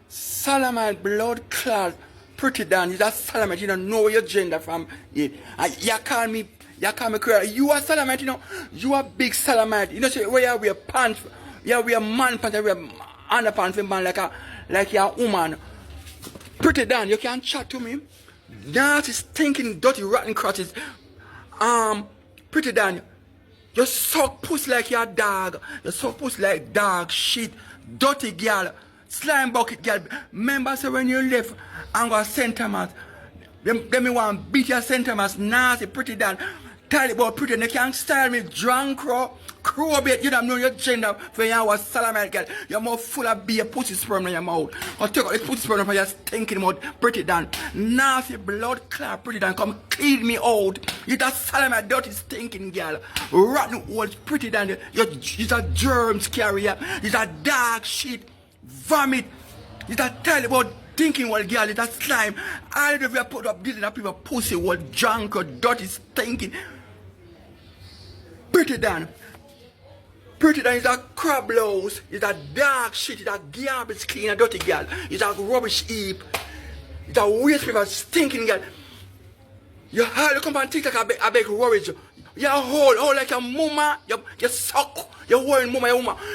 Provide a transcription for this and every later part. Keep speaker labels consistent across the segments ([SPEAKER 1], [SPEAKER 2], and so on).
[SPEAKER 1] Salamite blood clot, pretty down. You're a Salamite, you don't know your gender from it. You call me queer. You are Salamite, you know. You are big Salamite. You know, so where you wear pants, you wear man pants, you wear underpants for man like you're a woman. Pretty down, you can't chat to me. Nasty, stinking, dirty, rotten crotches. Pretty down. You suck pussy like you're a dog. You suck pussy like dog shit. Dirty girl. Slime bucket girl. Remember so when you left and go center mass. Them me want beat your center mass. Nasty, pretty down. Tell it about pretty. They can't style me drunk crow bait. You don't know your gender for you was Salamite girl. You're more full of beer pussy sperm in your mouth. Or take out the pussy sperm from your stinking mouth. Pretty down. Nasty blood clot pretty down. Come clean me out. You that Salamite dirty stinking girl. Rotten old pretty down. You're a germs carrier. You're a dog shit. Vomit. You're a tell about thinking old girl. You're a slime. All of you put up this in a people pussy old drunk or dirty stinking. Pretty down. Pretty down is a crab blouse, is a dark shit, is a garbage clean, a dirty girl, is a rubbish heap, is a waste paper stinking girl. You hardly come on TikTok, I beg worries you. You're whole like your mama, you suck, you're wearing mama,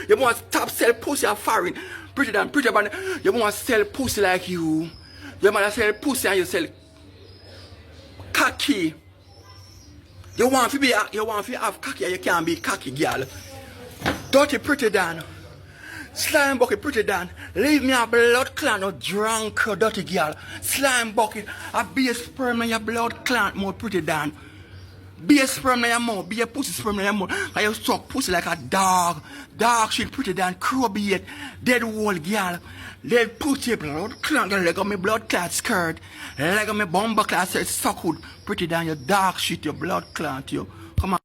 [SPEAKER 1] you want to stop sell pussy and foreign. Pretty down, you want to sell pussy like you. You want to sell pussy and you sell cocky. You want to have cocky and you can't be cocky girl. Dirty pretty down. Slime bucket pretty down. Leave me a blood clot no drunk dirty girl. Slime bucket. A be a sperm in your blood clot more pretty down. Be a sperm in your mouth. Be a pussy sperm in your mouth. And you suck pussy like a dog. Dog shit pretty down. Crow beard. Dead old girl. Dead pussy blood clot. Leg of me blood clot skirt. Leg of me bomber clot skirt. Suck hood. Pretty down your dog shit. Your blood clot you. Come on.